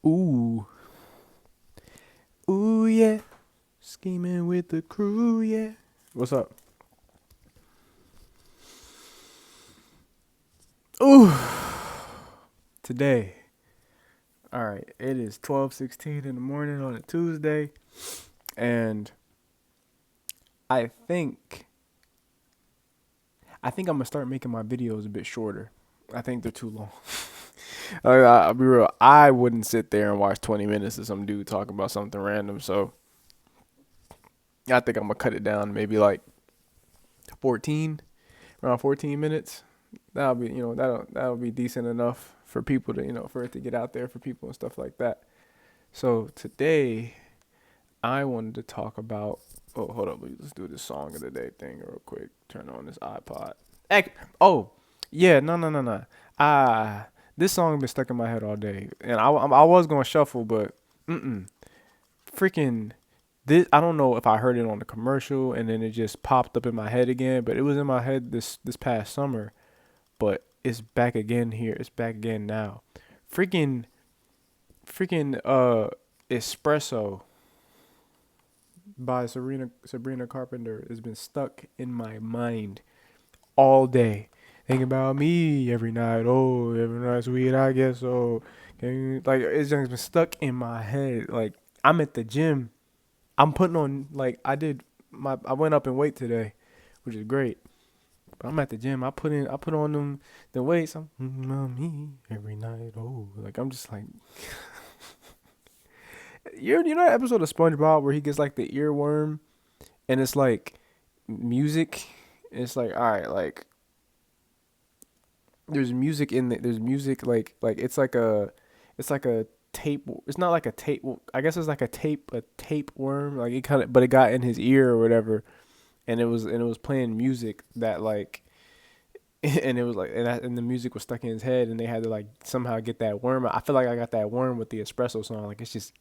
Ooh, ooh yeah, scheming with the crew, yeah. What's up? Ooh, today. All right, it is 12:16 in the morning on a Tuesday, and I think I think I'm gonna start making my videos a bit shorter. I think they're too long. I'll be real. I wouldn't sit there and watch 20 minutes of some dude talking about something random. So I think I'm gonna cut it down, maybe like 14, around 14 minutes. That'll be, that'll be decent enough for people to, for it to get out there for people and stuff like that. So today I wanted to talk about. Oh, hold up, let's do this song of the day thing real quick. Turn on this iPod. Oh, yeah, no. Ah, this song been stuck in my head all day, and I was gonna shuffle, but freaking this. I don't know if I heard it on the commercial and then it just popped up in my head again, but it was in my head this past summer, but it's back again here. It's back again now. Freaking freaking Espresso by Sabrina Carpenter has been stuck in my mind all day. Thinking about me every night. Oh, every night's sweet, I guess so. Like it's just been stuck in my head. Like I'm at the gym. I'm putting on like I went up in weight today, which is great. But I'm at the gym. I put on them the weights. I'm about me every night. Oh, like I'm just like you know that episode of SpongeBob where he gets like the earworm and it's like music. It's like all right, like there's music in the, there's music like it's like a tape. It's not like a tape. Well, I guess it's like a tape worm. Like it kind of, but it got in his ear or whatever, and it was playing music that like, and it was like and the music was stuck in his head, and they had to like somehow get that worm. I feel like I got that worm with the espresso song. Like it's just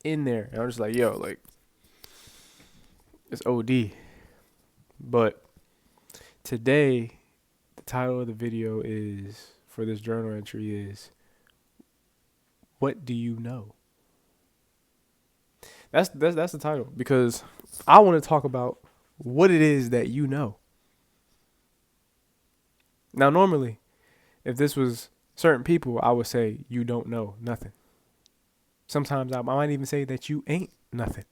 in there, and I'm just like yo, like it's OD. But today, the title of the video is for this journal entry is what do you know? That's the title because I want to talk about what it is that you know. Now, normally, if this was certain people, I would say you don't know nothing. Sometimes I might even say that you ain't nothing.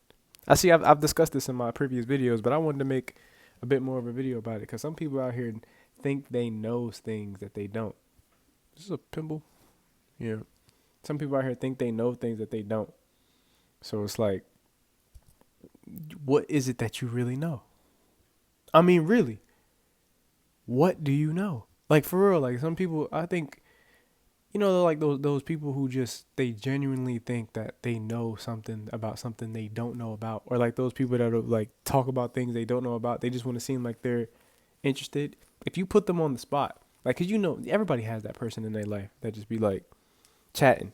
I see. I've discussed this in my previous videos, but I wanted to make a bit more of a video about it because some people out here think they know things that they don't. This is a pimple. Yeah. Some people out here think they know things that they don't. So it's like, what is it that you really know? I mean, really, what do you know? Like for real, like some people, I think, like those people who just they genuinely think that they know something about something they don't know about, or like those people that are like talk about things they don't know about. They just want to seem like they're interested. If you put them on the spot, like, cause everybody has that person in their life that just be like chatting.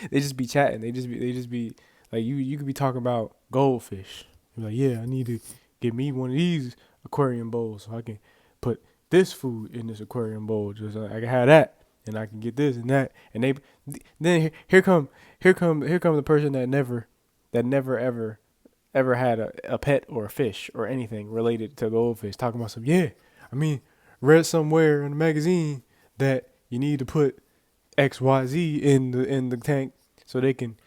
They just be chatting. They just be like you could be talking about goldfish. You're like, yeah, I need to get me one of these aquarium bowls so I can put this food in this aquarium bowl. Just so I can have that, and I can get this and that. And then here come the person that never ever had a pet or a fish or anything related to goldfish. Talking about some I mean, read somewhere in the magazine that you need to put XYZ in the tank so they can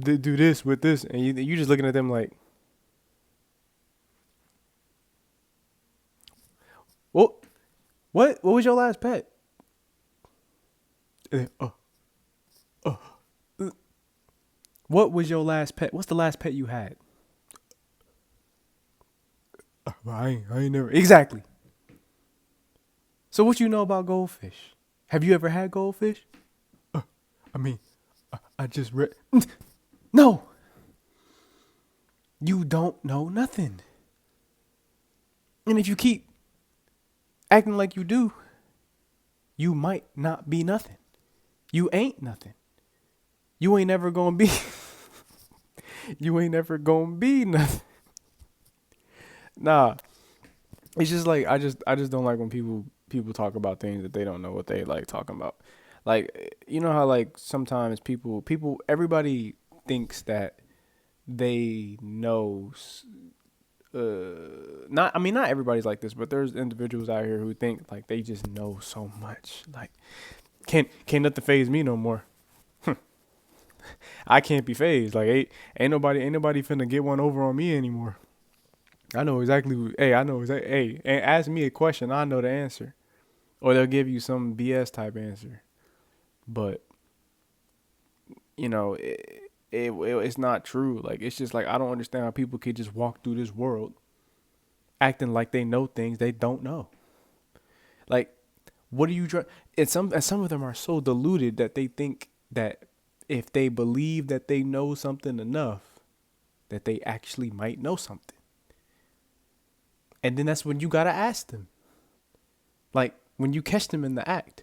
do this with this, and you just looking at them like, well, what was your last pet? Uh, what was your last pet? What's the last pet you had? I ain't never exactly. So what you know about goldfish? Have you ever had goldfish? I mean, I just read. No, you don't know nothing. And if you keep acting like you do, you might not be nothing. You ain't nothing. You ain't never gonna be. You ain't never gonna be nothing. Nah, it's just like I just don't like when people talk about things that they don't know what they like talking about. Like, you know how like sometimes everybody thinks that they know not I mean not everybody's like this, but there's individuals out here who think like they just know so much. Like can't nothing phase me no more. I can't be phased. Like ain't nobody finna get one over on me anymore. I know exactly. Hey, I know exactly. Hey, and ask me a question, I know the answer, or they'll give you some BS type answer. But it's not true. Like it's just like I don't understand how people could just walk through this world acting like they know things they don't know. Like, what are you trying? And some of them are so deluded that they think that if they believe that they know something enough, that they actually might know something. And then that's when you gotta ask them. Like when you catch them in the act,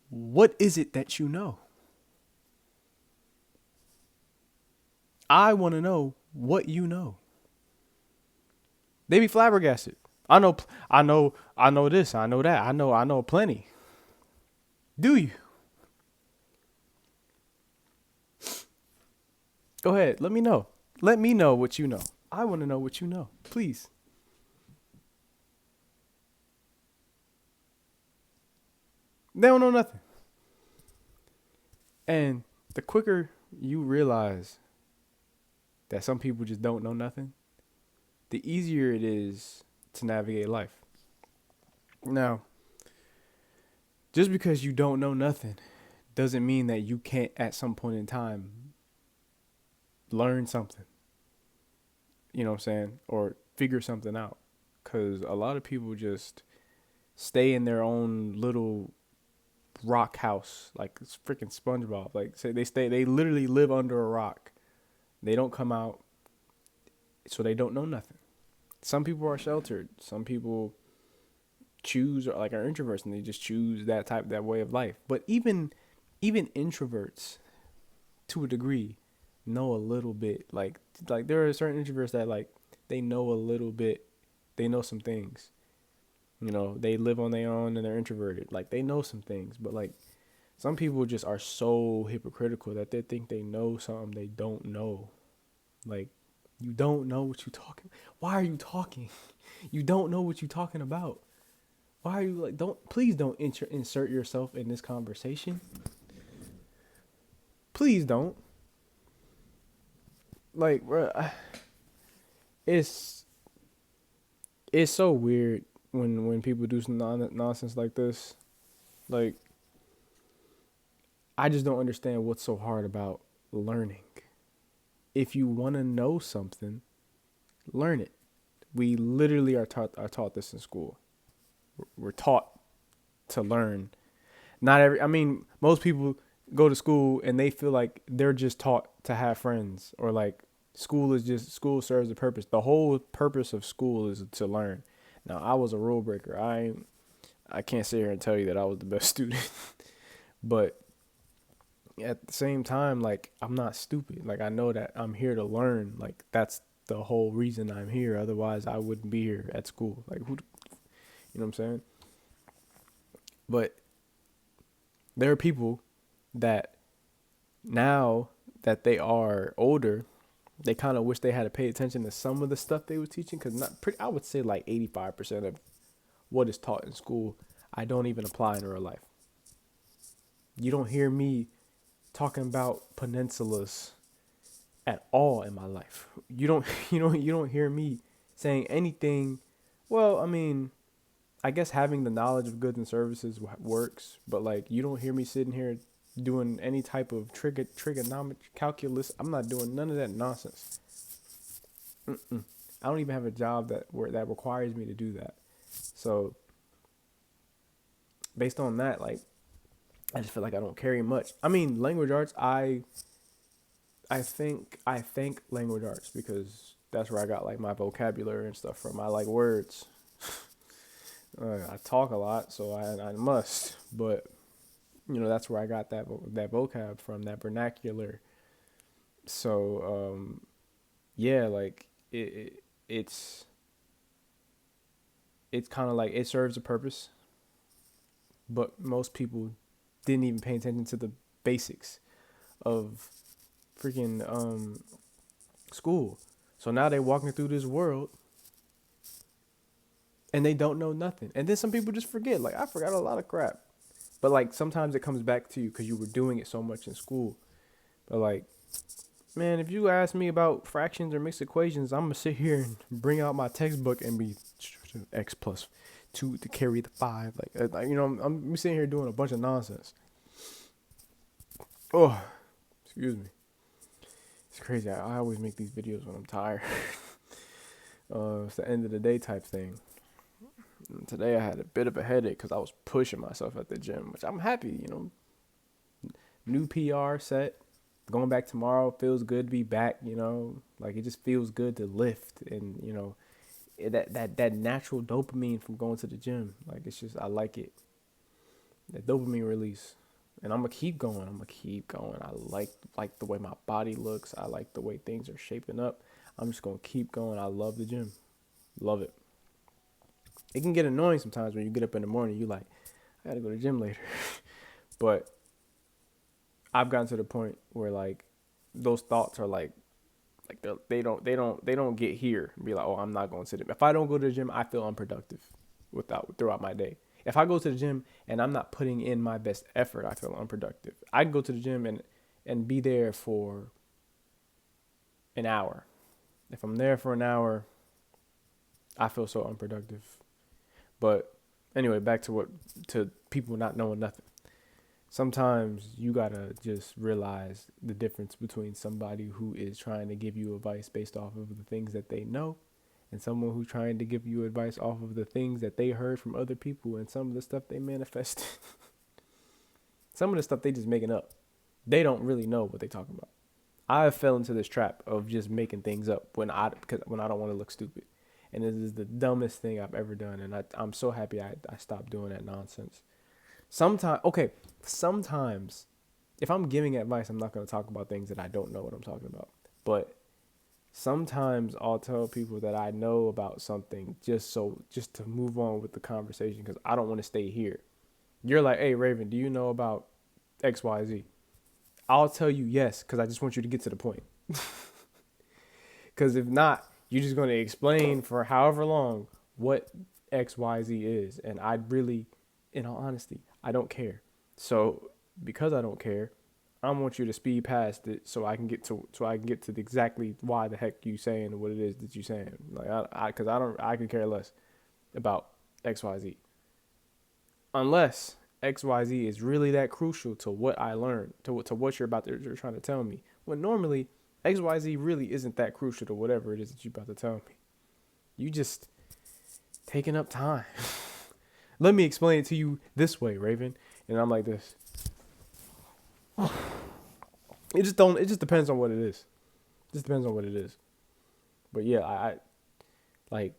what is it that you know? I want to know what you know. They be flabbergasted. I know, I know this. I know that. I know plenty. Do you? Go ahead. Let me know. Let me know what you know. I want to know what you know. Please. They don't know nothing. And the quicker you realize that some people just don't know nothing, the easier it is to navigate life. Now, just because you don't know nothing doesn't mean that you can't at some point in time learn something. You know what I'm saying? Or figure something out. Because a lot of people just stay in their own little rock house, like it's freaking SpongeBob. Like say they literally live under a rock. They don't come out, so they don't know nothing. Some people are sheltered. Some people choose like are introverts and they just choose that way of life. But even introverts to a degree know a little bit. Like there are certain introverts that like they know a little bit. They know some things. They live on their own and they're introverted. Like they know some things, but like some people just are so hypocritical that they think they know something they don't know. Like you don't know what you're talking. Why are you talking? You don't know what you're talking about. Why are you like don't please don't insert yourself in this conversation. Please don't. Like bruh, it's it's so weird when people do some nonsense like this. Like I just don't understand what's so hard about learning. If you want to know something, learn it. We literally are taught this in school. We're taught to learn. Not every I mean, most people go to school and they feel like they're just taught to have friends or like school serves a purpose. The whole purpose of school is to learn. Now, I was a rule breaker. I can't sit here and tell you that I was the best student, but at the same time, like I'm not stupid. Like I know that I'm here to learn. Like that's the whole reason I'm here. Otherwise, I wouldn't be here at school. Like you know what I'm saying? But there are people that now that they are older, they kind of wish they had to pay attention to some of the stuff they were teaching because not pretty. I would say like 85% of what is taught in school, I don't even apply in real life. You don't hear me talking about peninsulas at all in my life. You don't you don't hear me saying anything. Well, I mean, I guess having the knowledge of goods and services works, but like you don't hear me sitting here doing any type of trigonometric calculus. I'm not doing none of that nonsense. Mm-mm. I don't even have a job that requires me to do that. So based on that, like I just feel like I don't carry much. I mean, language arts. I think language arts because that's where I got like my vocabulary and stuff from. I like words. I talk a lot, so I must. But that's where I got that vocab from, that vernacular. So yeah, like it's it's kind of like it serves a purpose, but most people didn't even pay attention to the basics of freaking school. So now they walking through this world and they don't know nothing. And then some people just forget. Like, I forgot a lot of crap. But like sometimes it comes back to you because you were doing it so much in school. But like, man, if you ask me about fractions or mixed equations, I'm gonna sit here and bring out my textbook and be x plus 2 to carry the 5. Like you know, I'm sitting here doing a bunch of nonsense. Oh, excuse me. It's crazy. I always make these videos when I'm tired. It's the end of the day type thing. And today I had a bit of a headache because I was pushing myself at the gym, which I'm happy, you know. New PR set. Going back tomorrow feels good to be back, you know. Like, it just feels good to lift and, you know, that natural dopamine from going to the gym. Like, it's just, I like it. That dopamine release. And I'm going to keep going. I like the way my body looks. I like the way things are shaping up. I'm just going to keep going. I love the gym. Love it. It can get annoying sometimes when you get up in the morning. You like, I got to go to the gym later. But I've gotten to the point where like those thoughts are like they don't get here and be like, oh, I'm not going to the gym. If I don't go to the gym, I feel unproductive throughout my day. If I go to the gym and I'm not putting in my best effort, I feel unproductive. I can go to the gym and be there for an hour. If I'm there for an hour, I feel so unproductive. But anyway, back to people not knowing nothing. Sometimes you gotta just realize the difference between somebody who is trying to give you advice based off of the things that they know and someone who's trying to give you advice off of the things that they heard from other people and some of the stuff they manifest. Some of the stuff they just making up. They don't really know what they talking about. I fell into this trap of just making things up when I don't want to look stupid. And this is the dumbest thing I've ever done. And I'm so happy I stopped doing that nonsense. Sometimes, if I'm giving advice, I'm not going to talk about things that I don't know what I'm talking about. But sometimes I'll tell people that I know about something just to move on with the conversation because I don't want to stay here. You're like, hey, Raven, do you know about XYZ? I'll tell you yes because I just want you to get to the point. Because if not, you're just going to explain for however long what XYZ is. And I really, in all honesty, I don't care. So because I don't care, I want you to speed past it so I can get to exactly why the heck you saying what it is that you saying. Like I could care less about XYZ. Unless XYZ is really that crucial to what I learned, to what you're trying to tell me. When normally XYZ really isn't that crucial to whatever it is that you're about to tell me. You just taking up time. Let me explain it to you this way, Raven. And I'm like this. It just depends on what it is. It just depends on what it is. But yeah, I like,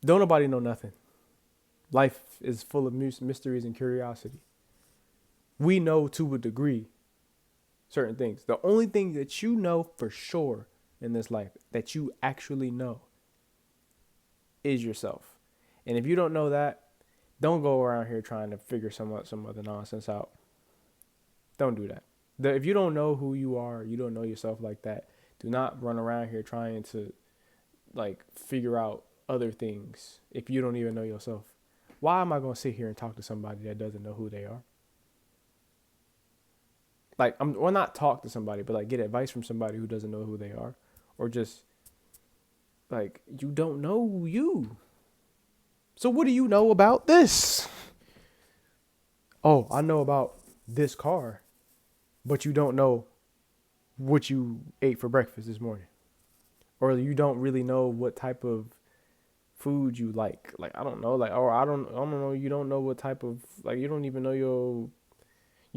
don't nobody know nothing. Life is full of mysteries and curiosity. We know to a degree certain things. The only thing that you know for sure in this life that you actually know is yourself. And if you don't know that, don't go around here trying to figure some other nonsense out. Don't do that. If you don't know who you are, you don't know yourself like that, do not run around here trying to like figure out other things if you don't even know yourself. Why am I going to sit here and talk to somebody that doesn't know who they are? Like, not talk to somebody, but like get advice from somebody who doesn't know who they are. Or just like, you don't know you. So what do you know about this? Oh, I know about this car, but you don't know what you ate for breakfast this morning. Or you don't really know what type of food you like. Like, I don't know. Like, or I don't know. You don't know what type of, like, you don't even know you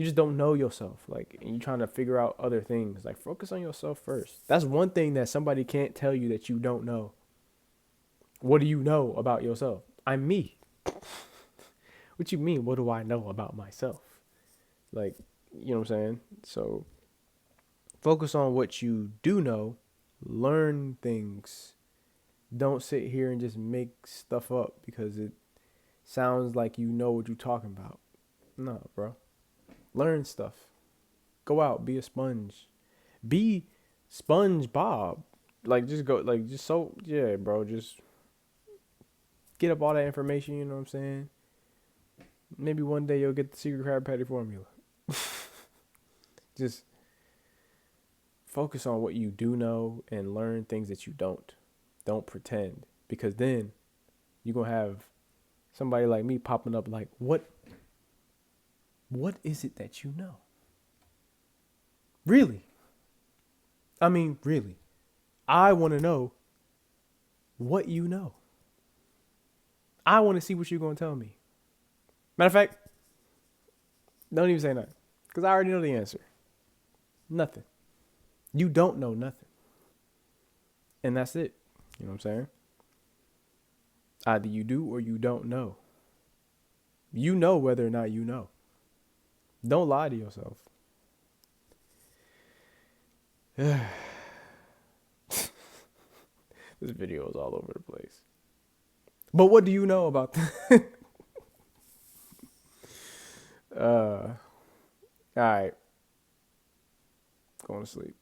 just don't know yourself. Like, and you're trying to figure out other things. Like, focus on yourself first. That's one thing that somebody can't tell you that you don't know. What do you know about yourself? I'm me. What you mean? What do I know about myself? Like, you know what I'm saying? So focus on what you do know. Learn things. Don't sit here and just make stuff up because it sounds like you know what you're talking about. No, bro. Learn stuff. Go out. Be a sponge. Be SpongeBob. Like just go. Like just so. Yeah, bro. Just get up all that information. You know what I'm saying? Maybe one day you'll get the secret Krabby Patty formula. Just focus on what you do know and learn things that you don't. Don't pretend, because then you're gonna have somebody like me popping up like, what is it that you know? Really? I mean, really. I want to know what you know. I want to see what you're gonna tell me. Matter of fact, don't even say nothing, because I already know the answer. Nothing. You don't know nothing. And that's it. You know what I'm saying? Either you do or you don't know. You know whether or not you know. Don't lie to yourself. This video is all over the place. But what do you know about that? All right. Going to sleep.